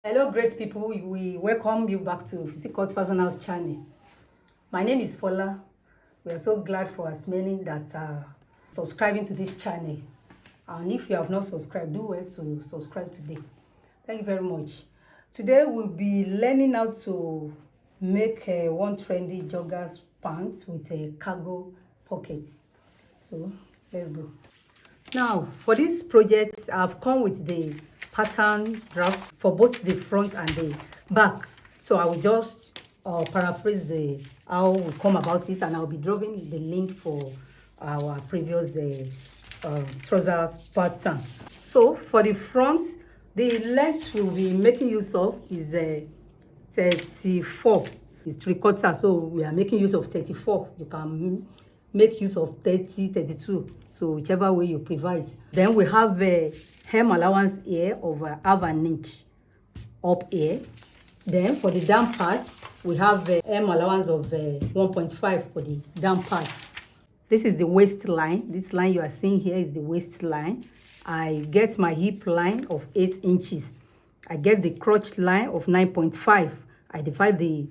Hello great people, we welcome you back to Physique Personal's channel. My name is Fola. We are so glad for as many that are subscribing to this channel, and if you have not subscribed, do well to subscribe today. Thank you very much. Today we'll be learning how to make one trendy joggers pants with a cargo pocket. So let's go. Now for this project, I've come with the pattern draft for both the front and the back. So I will just paraphrase the how we come about it, and I'll be dropping the link for our previous trousers pattern. So for the front, the length we'll be making use of is 34. It's 3/4, so we are making use of 34. You can make use of 30, 32, so whichever way you prefer it. Then we have a hem allowance here of half an inch up here. Then for the down part, we have a hem allowance of 1.5 for the down part. This is the waistline. This line you are seeing here is the waistline. I get my hip line of 8 inches. I get the crotch line of 9.5. I divide the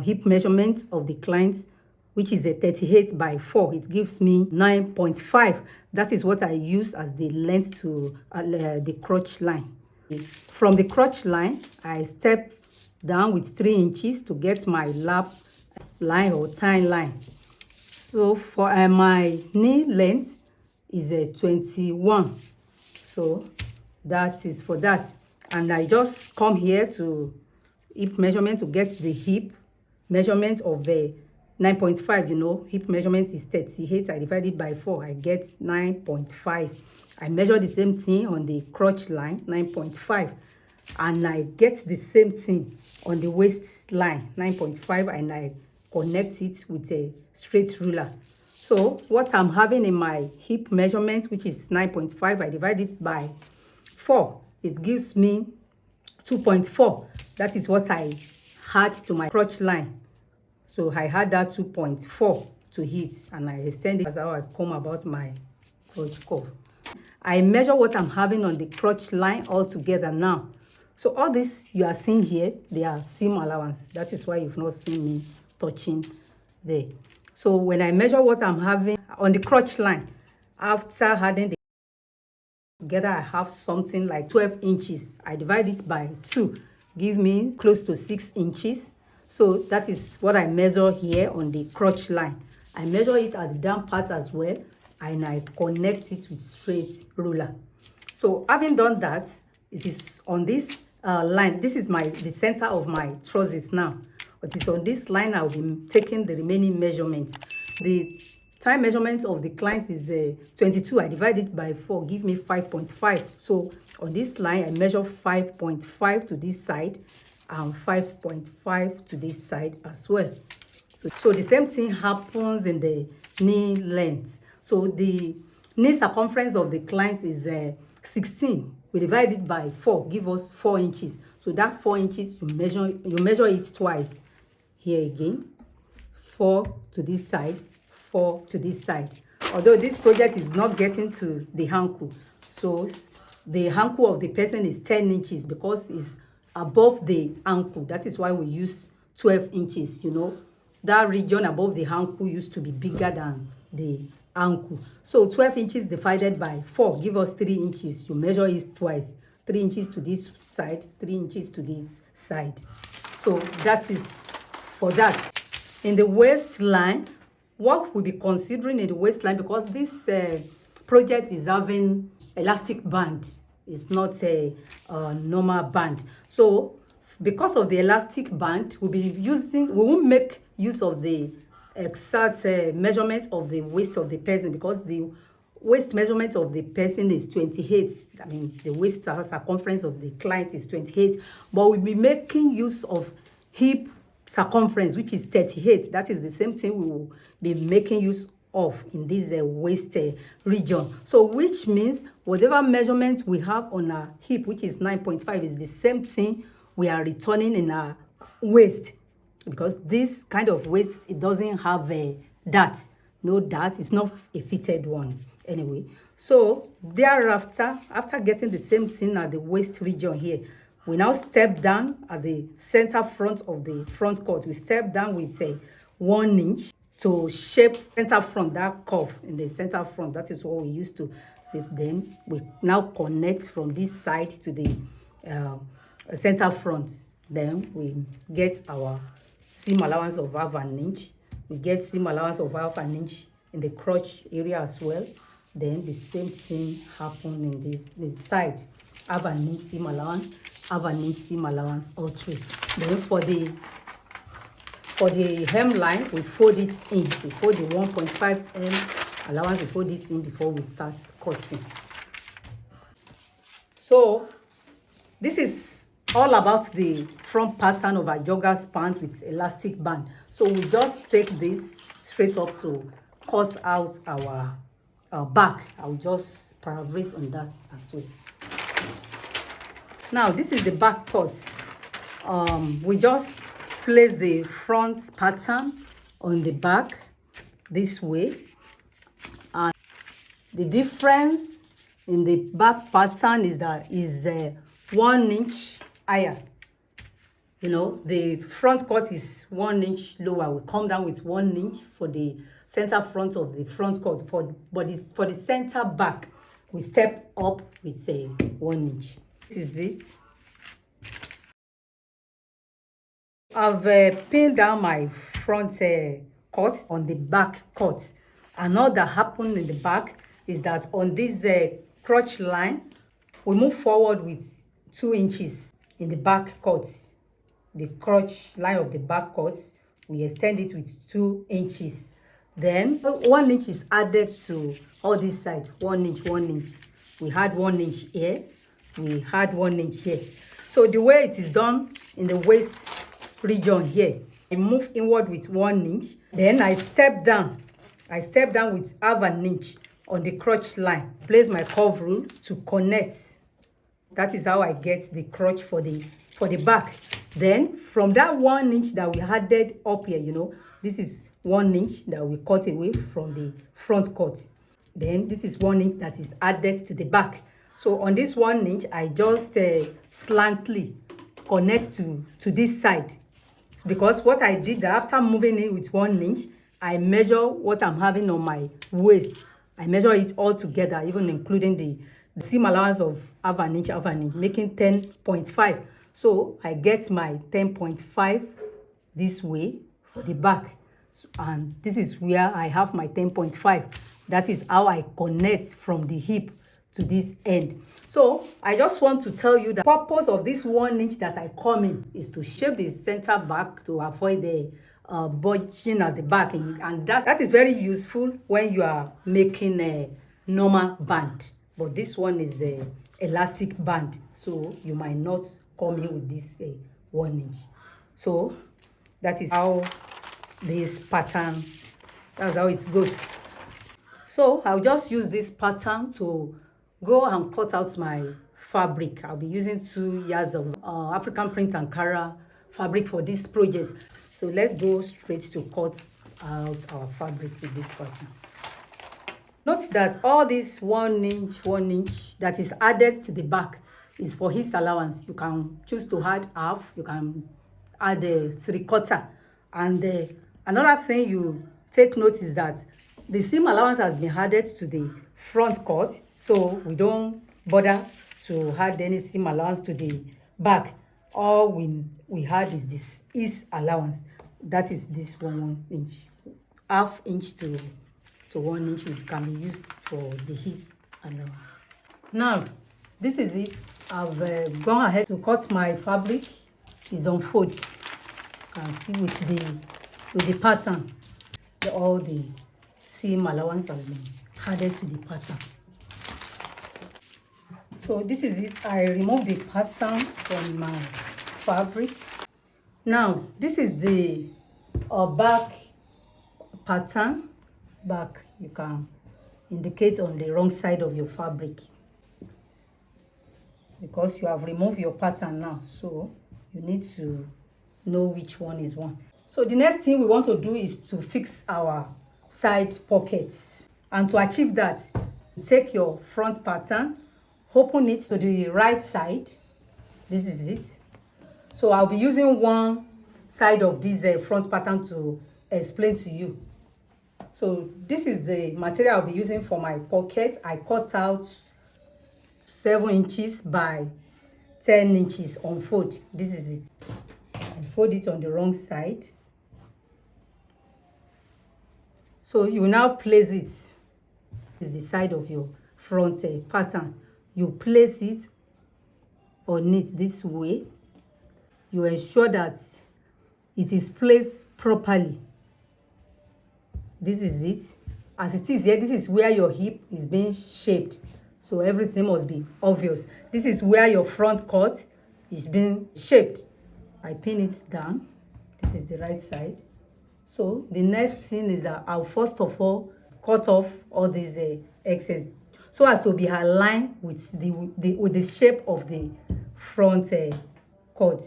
hip measurement of the client, which is a 38 by 4. It gives me 9.5. That is what I use as the length to the crotch line. From the crotch line, I step down with 3 inches to get my lap line or thigh line. So for my knee length is a 21. So that is for that. And I just come here to hip measurement to get the hip measurement of 9.5. You know, hip measurement is 38. I divide it by 4. I get 9.5. I measure the same thing on the crotch line, 9.5. And I get the same thing on the waistline, 9.5. And I connect it with a straight ruler. So what I'm having in my hip measurement, which is 9.5, I divide it by 4. It gives me 2.4. That is what I add to my crotch line. So I had that 2.4 to hit, and I extend it. That's how I come about my crotch curve. I measure what I'm having on the crotch line all together now. So all this you are seeing here, they are seam allowance. That is why you've not seen me touching there. So when I measure what I'm having on the crotch line, after adding the together, I have something like 12 inches. I divide it by 2, give me close to 6 inches. So that is what I measure here on the crotch line. I measure it at the down part as well, and I connect it with straight ruler. So having done that, it is on this line. This is the center of my trousers now. But it's on this line I'll be taking the remaining measurements. The thigh measurement of the client is 22. I divide it by 4, give me 5.5. So on this line, I measure 5.5 to this side and 5.5 to this side as well. So the same thing happens in the knee length. So the knee circumference of the client is 16. We divide it by 4, give us 4 inches. So that 4 inches, you measure it twice. Here again, 4 to this side, 4 to this side. Although this project is not getting to the ankle, so the ankle of the person is 10 inches because it's above the ankle. That is why we use 12 inches. You know, that region above the ankle used to be bigger than the ankle. So 12 inches divided by 4 give us 3 inches. You measure it twice, 3 inches to this side, 3 inches to this side. So that is for that. In the waistline, what we'll be considering in the waistline, because this project is having elastic band, it's not a normal band. So because of the elastic band, we won't make use of the exact measurement of the waist of the person, because the waist measurement of the person is 28. I mean, the waist circumference of the client is 28, but we'll be making use of hip circumference, which is 38. That is the same thing we will be making use of in this waist region. So which means whatever measurement we have on our hip, which is 9.5, is the same thing we are returning in our waist, because this kind of waist, it doesn't have a dart. No dart. It's not a fitted one anyway. So thereafter, after getting the same thing at the waist region here, We now step down at the center front of the front cut. We step down with a 1 inch to shape center front, that curve in the center front. That is what we used to see. Then we now connect from this side to the center front. Then we get our seam allowance of half an inch. We get seam allowance of half an inch in the crotch area as well. Then the same thing happen in this side. Half an inch seam allowance, half an inch seam allowance, all three. Then for the hemline, we fold it in. We fold the 1.5 hem allowance, we fold it in before we start cutting. So this is all about the front pattern of our joggers pants with elastic band. So we just take this straight up to cut out our back. I'll just paraphrase on that as well. Now this is the back cut. We just place the front pattern on the back this way, and the difference in the back pattern is that is 1 inch higher. You know, the front cut is 1 inch lower. We come down with 1 inch for the center front of the front cut, but for the center back we step up with a 1 inch. This is it. I've pinned down my front cut on the back cut, and all that happened in the back is that on this crotch line we move forward with 2 inches in the back cut. The crotch line of the back cut, we extend it with 2 inches. Then 1 inch is added to all this side. 1 inch, 1 inch. We had 1 inch here, we had 1 inch here. So the way it is done in the waist region here, I move inward with 1 inch, then I step down with half an inch on the crotch line, place my curve rule to connect. That is how I get the crotch for the back. Then from that 1 inch that we added up here, you know, this is 1 inch that we cut away from the front cut. Then this is 1 inch that is added to the back. So on this 1 inch, I just slantly connect to this side, because what I did after moving it with 1 inch, I measure what I'm having on my waist. I measure it all together, even including the seam allowance of half an inch, making 10.5. So I get my 10.5 this way for the back, and this is where I have my 10.5. That is how I connect from the hip to this end. So I just want to tell you the purpose of this 1 inch that I come in is to shape the center back to avoid the bulging at the back, and that is very useful when you are making a normal band. But this one is a elastic band, so you might not come in with this 1 inch. So that is how this pattern, that's how it goes. So I'll just use this pattern to go and cut out my fabric. I'll be using 2 yards of African print Ankara fabric for this project. So let's go straight to cut out our fabric with this pattern. Note that all this 1 inch that is added to the back is for his allowance. You can choose to add half, you can add a 3/4. And another thing you take note is that the seam allowance has been added to the front cut, so we don't bother to add any seam allowance to the back. All we had is this is allowance. That is this 1 inch, half inch to 1 inch, which can be used for the his allowance. Now this is it. I've gone ahead to cut my fabric. It's on fold. You can see with the pattern, all the seam allowance has been added to the pattern. So this is it. I removed the pattern from my fabric. Now this is the back pattern. Back, you can indicate on the wrong side of your fabric because you have removed your pattern now, so you need to know which one is one. So the next thing we want to do is to fix our side pockets, and to achieve that, take your front pattern, open it to the right side, This is it. So I'll be using one side of this front pattern to explain to you. So this is the material I'll be using for my pocket. I cut out 7 inches by 10 inches on fold. This is it. I fold it on the wrong side. So you now place it. This is the side of your front pattern. You place it on it this way. You ensure that it is placed properly. This is it. As it is here, this is where your hip is being shaped. So everything must be obvious. This is where your front cut is being shaped. I pin it down. This is the right side. So the next thing is that I'll first of all cut off all these excess so as to be aligned with the shape of the front cut.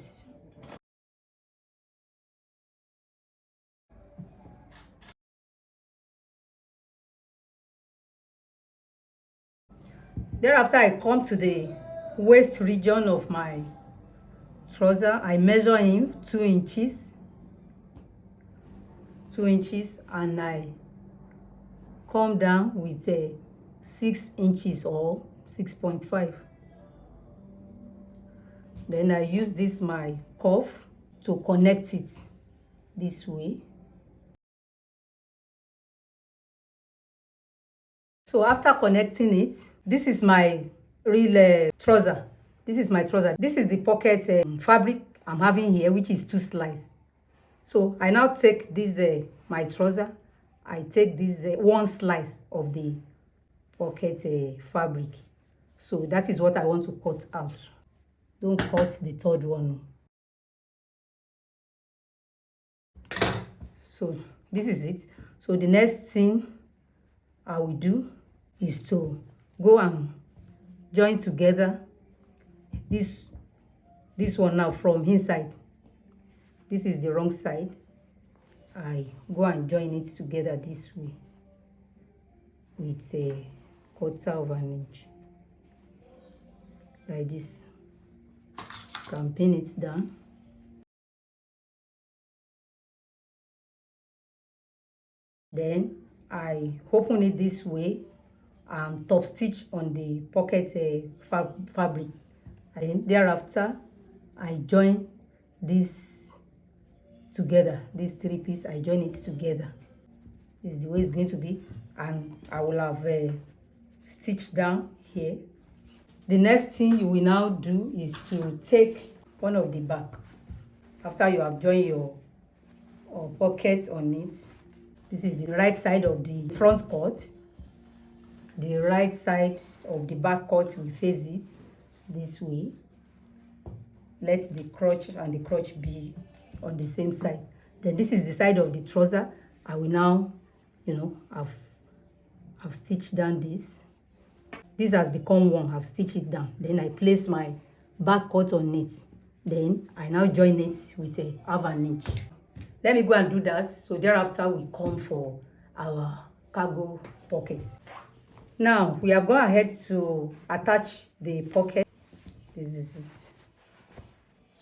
Thereafter, I come to the waist region of my trouser. I measure him 2 inches, and I come down with 6 inches or 6.5. Then I use this my cuff to connect it this way. So after connecting it, this is my real trouser. This is my trouser. This is the pocket fabric I'm having here, which is 2 slices. So I now take this my trouser. I take this 1 slice of the pocket fabric. So that is what I want to cut out. Don't cut the third one. So this is it. So the next thing I will do is to go and join together this one now from inside. This is the wrong side. I go and join it together this way with a 1/4 of an inch, like this. Can pin it down. Then I open it this way and top stitch on the pocket fabric. And then thereafter, I join this together. These 3 pieces, I join it together. This is the way it's going to be, and I will have stitched down here. The next thing you will now do is to take one of the back. After you have joined your pocket on it, this is the right side of the front cut. The right side of the back cut will face it this way. Let the crotch and the crotch be on the same side. Then this is the side of the trouser. I will now, I've stitched down this. This has become one. I've stitched it down. Then I place my back cut on it. Then I now join it with a 1/2 inch. Let me go and do that. So thereafter we come for our cargo pocket. Now we have gone ahead to attach the pocket. This is it.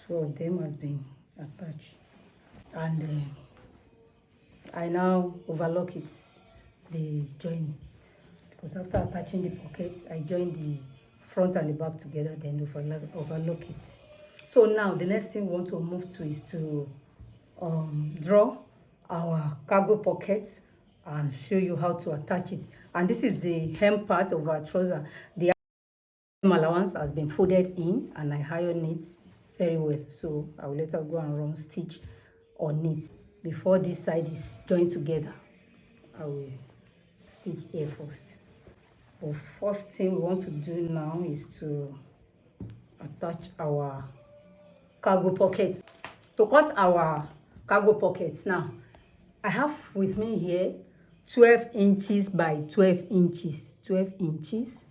2 of them has been attached, and I now overlock it, the join, because after attaching the pockets, I join the front and the back together, then overlock it. So now the next thing we want to move to is to draw our cargo pockets and show you how to attach it. And this is the hem part of our trouser. The hem allowance has been folded in, and I iron it very well. So I will later go and run stitch on it. Before this side is joined together, I will stitch here first. The first thing we want to do now is to attach our cargo pocket. To cut our cargo pockets now, I have with me here 12 inches by 12 inches. 12 inches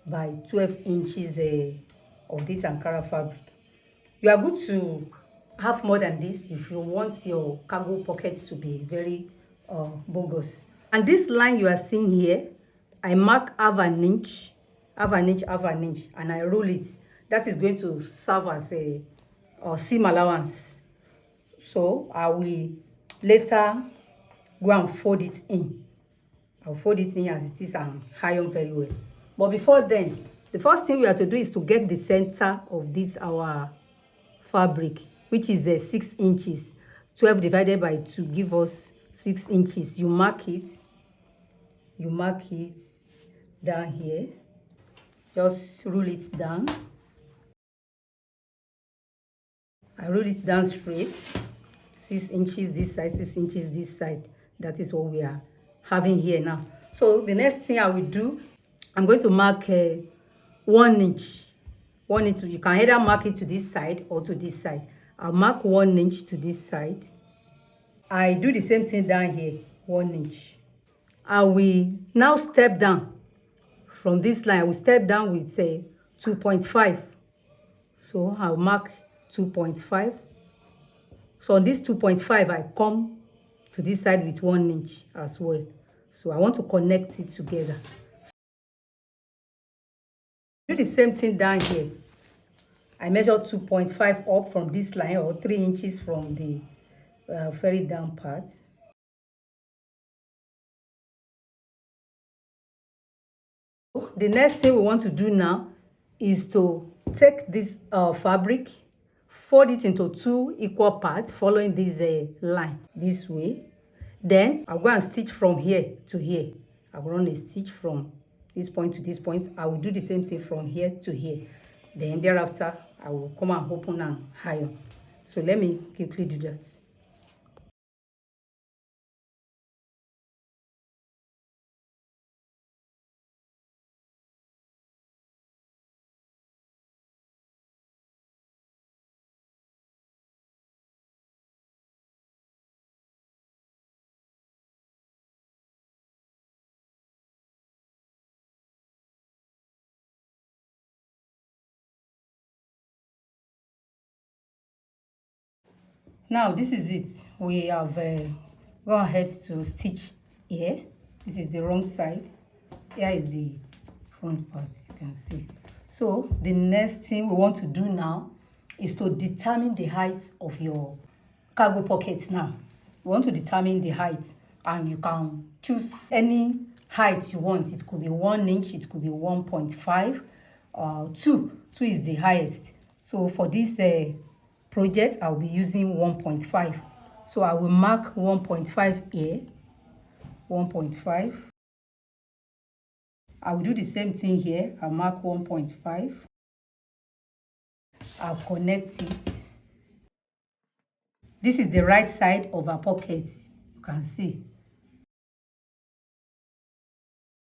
by 12 inches of this Ankara fabric. You are good to have more than this if you want your cargo pockets to be very bogus. And this line you are seeing here, I mark 1/2 inch, 1/2 inch, 1/2 inch, and I roll it. That is going to serve as a seam allowance. So I will later go and fold it in. I'll fold it in as it is and iron very well. But before then, the first thing we have to do is to get the center of this our fabric, which is 6 inches. 12 divided by 2 give us 6 inches. You mark it down here. Just roll it down. I roll it down straight. 6 inches this side, 6 inches this side. That is what we are having here now. So the next thing I will do, I'm going to mark 1 inch. 1 inch. You can either mark it to this side or to this side. I'll mark 1 inch to this side. I do the same thing down here, 1 inch. I will now step down from this line. I will step down with 2.5. So I'll mark 2.5. So on this 2.5, I come to this side with 1 inch as well. So I want to connect it together. Do the same thing down here. I measure 2.5 up from this line, or 3 inches from the very down part. The next thing we want to do now is to take this fabric, fold it into 2 equal parts, following this line this way. Then I'll go and stitch from here to here. I'll run a stitch from this point to this point. I will do the same thing from here to here. Then thereafter, I will come and open and iron. So let me quickly do that. Now this is it. We have gone ahead to stitch here. This is the wrong side. Here is the front part, you can see. So the next thing we want to do now is to determine the height of your cargo pocket. Now we want to determine the height, and you can choose any height you want. It could be 1 inch, it could be 1.5, 2 is the highest. So for this project, I'll be using 1.5. So I will mark 1.5 here. 1.5. I will do the same thing here. I'll mark 1.5. I'll connect it. This is the right side of our pocket. You can see.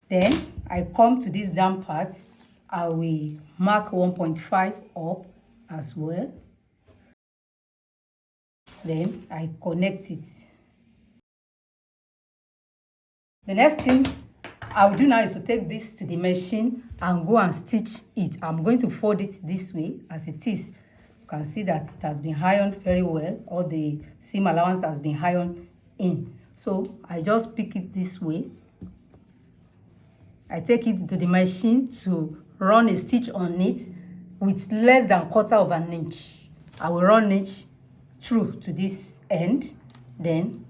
Then I come to this down part. I will mark 1.5 up as well. Then I connect it. The next thing I will do now is to take this to the machine and go and stitch it. I'm going to fold it this way as it is. You can see that it has been ironed very well. All the seam allowance has been ironed in. So I just pick it this way. I take it to the machine to run a stitch on it with less than 1/4 of an inch. I will run it through to this end. Then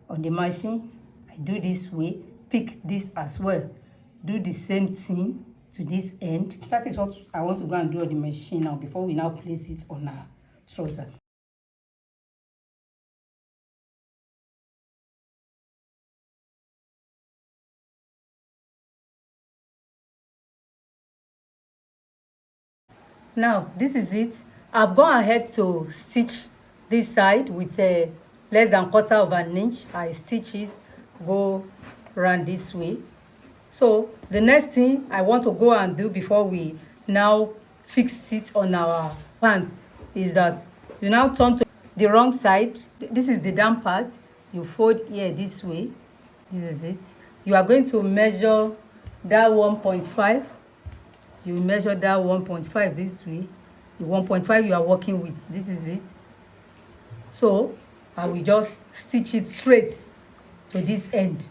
on the machine, I do this way, pick this as well, do the same thing to this end. That is what I want to go and do on the machine now before we now place it on our trouser. Now this is it. I've gone ahead to stitch this side with a less than 1/4 of an inch. I stitch it, go around this way. So the next thing I want to go and do before we now fix it on our pants is that you now turn to the wrong side. This is the down part. You fold here this way. This is it. You are going to measure that 1.5. You measure that 1.5 this way. The 1.5 you are working with, this is it. So I will just stitch it straight to this end.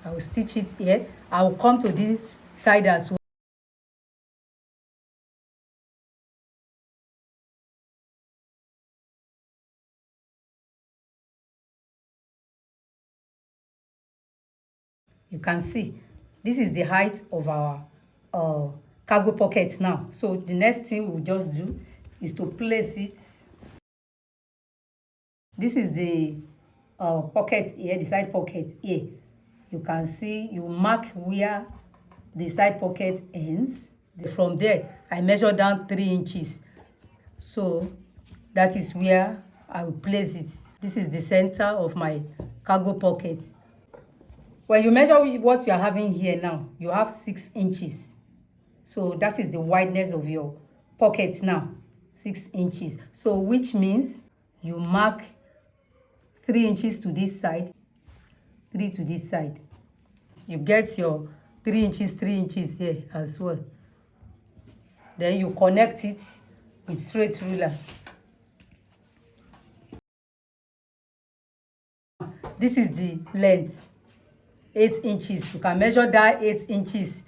I will stitch it here. I will come to this side as well. You can see this is the height of our cargo pocket now. So the next thing we will just do is to place it. This is the pocket here, the side pocket here. You can see, you mark where the side pocket ends. From there, I measure down 3 inches. So that is where I will place it. This is the center of my cargo pocket. When you measure what you are having here now, you have 6 inches. So that is the wideness of your pocket now, 6 inches. So which means you mark 3 inches to this side, 3 to this side. You get your 3 inches here as well. Then you connect it with straight ruler. This is the length, 8 inches. You can measure that 8 inches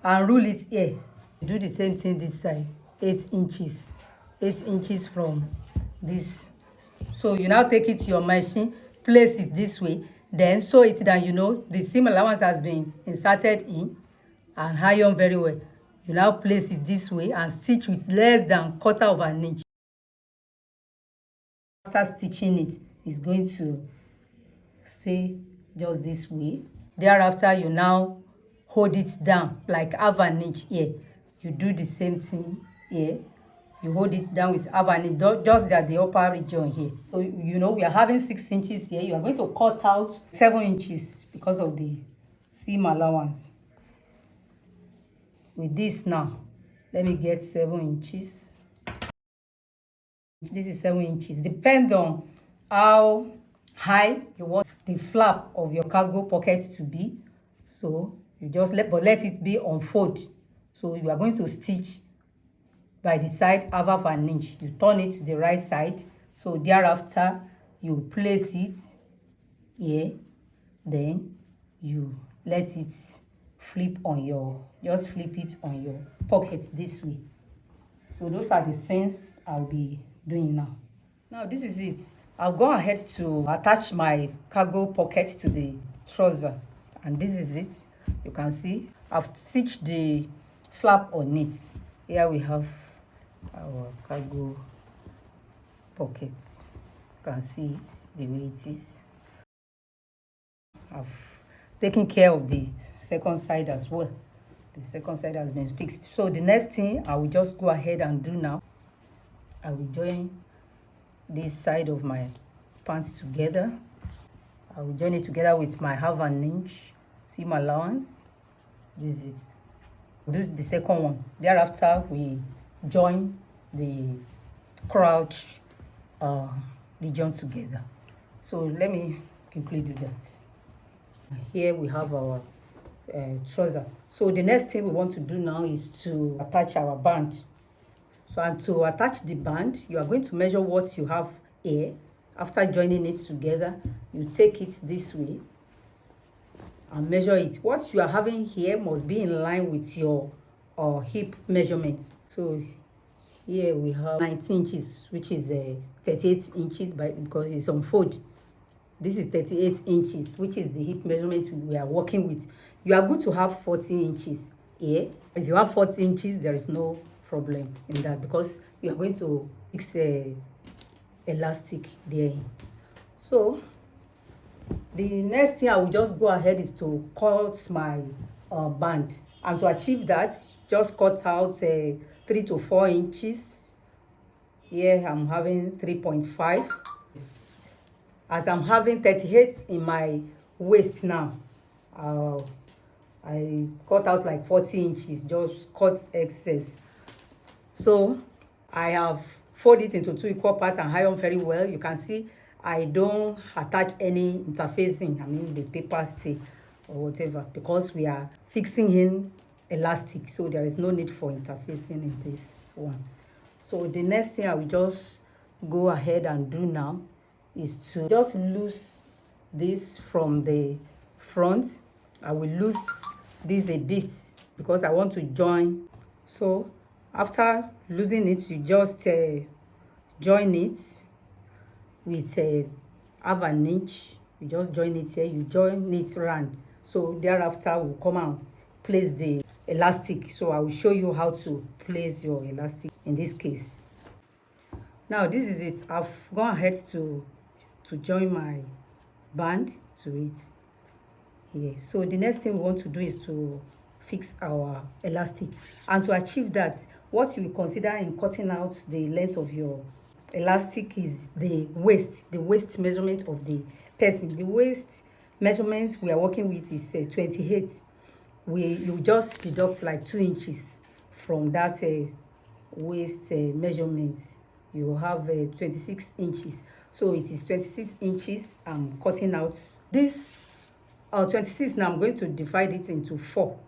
and rule it here. Do the same thing this side, 8 inches. 8 inches from this. So you now take it to your machine, place it this way, then sew it down. You know the seam allowance has been inserted in and iron very well. You now place it this way and stitch with less than 1/4 of an inch. After stitching it, it's going to stay just this way. Thereafter, you now hold it down like 1/2 inch here. You do the same thing here. You hold it down with 1/2 inch, just that the upper region here. So you know we are having 6 inches here. You are going to cut out 7 inches because of the seam allowance. With this now, let me get 7 inches. This is 7 inches. Depend on how high you want the flap of your cargo pocket to be. So you just let it be on fold. So you are going to stitch by the side 1/2 inch. You turn it to the right side. So thereafter you place it here. Then you let it flip on your, just flip it on your pocket this way. So those are the things I'll be doing now. Now this is it. I'll go ahead to attach my cargo pocket to the trouser, and this is it. You can see I've stitched the flap on it. Here we have our cargo pockets. You can see it the way it is. I've taken care of the second side as well. The second side has been fixed. So the next thing I will just go ahead and do now, I will join this side of my pants together. I will join it together with my 1/2 inch seam allowance. This is it. Do the second one. Thereafter, we join the crotch region together. So let me quickly do that. Here we have our trouser. So the next thing we want to do now is to attach our band. So, and to attach the band, you are going to measure what you have here. After joining it together, you take it this way and measure it. What you are having here must be in line with your hip measurement. So here we have 19 inches, which is 38 inches because it's on fold. This is 38 inches, which is the hip measurement we are working with. You are good to have 40 inches here. If you have 40 inches, there is no problem in that because you are going to fix a elastic there. So the next thing I will just go ahead is to cut my band, and to achieve that, just cut out 3 to 4 inches. Here I'm having 3.5. As I'm having 38 in my waist now, I cut out like 40 inches, just cut excess. So I have folded it into 2 equal parts and iron very well. You can see I don't attach any interfacing, I mean the paper stay or whatever, because we are fixing in elastic, so there is no need for interfacing in this one. So the next thing I will just go ahead and do now is to just loose this from the front. I will loose this a bit because I want to join. So after losing it, you just join it with 1/2 inch. You just join it here. You join it round So thereafter we'll come and place the elastic. So I will show you how to place your elastic in this case. Now this is it. I've gone ahead to join my band to it here. So the next thing we want to do is to fix our elastic, and to achieve that, what you will consider in cutting out the length of your elastic is the waist measurement of the person. The waist measurement we are working with is 28. You just deduct like 2 inches from that waist measurement. You have 26 inches, so it is 26 inches I'm cutting out. This 26 now I'm going to divide it into 4.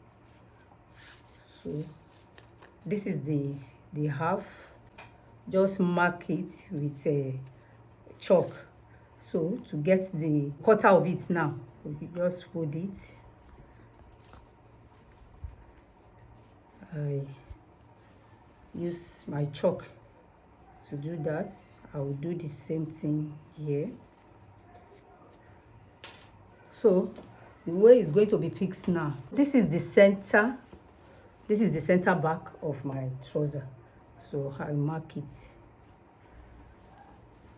So this is the half. Just mark it with a chalk. So to get the quarter of it now, we just fold it. I use my chalk to do that. I will do the same thing here. So the way it's going to be fixed now, this is the center back of my trouser. So I mark it.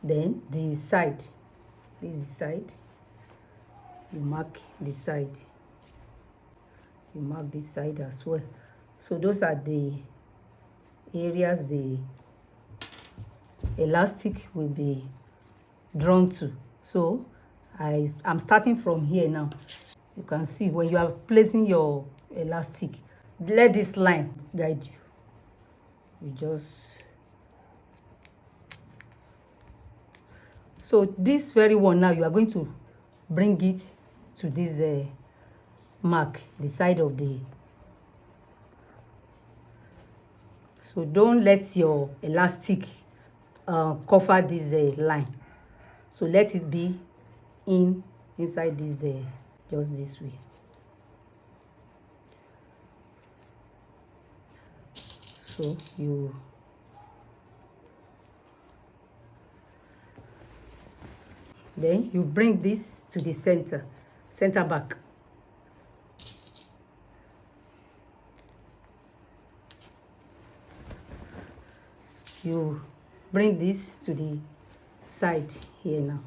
Then the side, this is the side. You mark the side. You mark this side as well. So those are the areas the elastic will be drawn to. So I'm starting from here now. You can see when you are placing your elastic, let this line guide you. You just, so this very one now, you are going to bring it to this mark, the side of the, so don't let your elastic cover this line. So let it be inside this just this way. So then you bring this to the center back. You bring this to the side here now.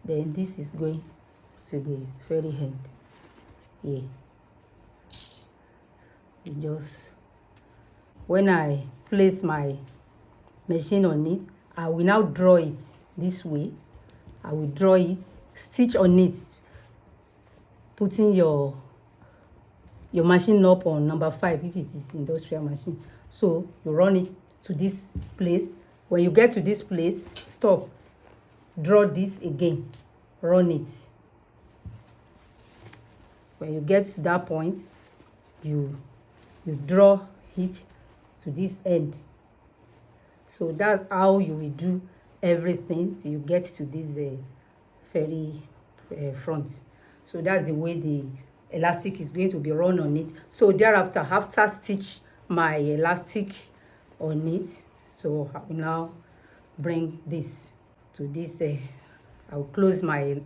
Then this is going to the very end here. You just, when I place my machine on it, I will now draw it this way. I will draw it, stitch on it, putting your machine up on number 5 if it is industrial machine. So you run it to this place. When you get to this place, stop, draw this again, run it. When you get to that point, you draw it to this end. So that's how you will do everything till you get to this very front. So that's the way the elastic is going to be run on it. So thereafter, after stitch my elastic on it, so I will now bring this to this. I will close my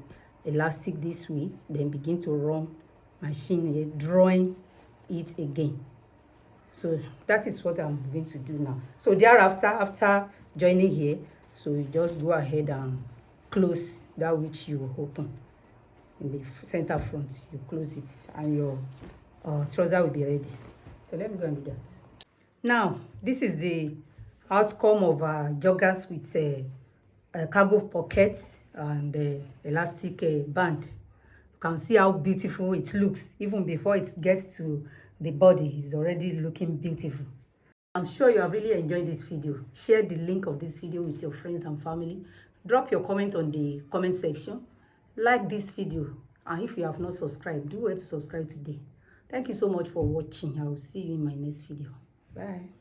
elastic this way, then begin to run machine here, drawing it again. So that is what I'm going to do now. So thereafter, after joining here, so you just go ahead and close that which you open in the center front. You close it and your trouser will be ready. So let me go and do that. Now this is the outcome of joggers with a cargo pocket and elastic band. You can see how beautiful it looks. Even before it gets to the body, it's already looking beautiful. I'm sure you have really enjoyed this video. Share the link of this video with your friends and family. Drop your comments on the comment section. Like this video, and if you have not subscribed, do well to subscribe today. Thank you so much for watching. I will see you in my next video. Bye.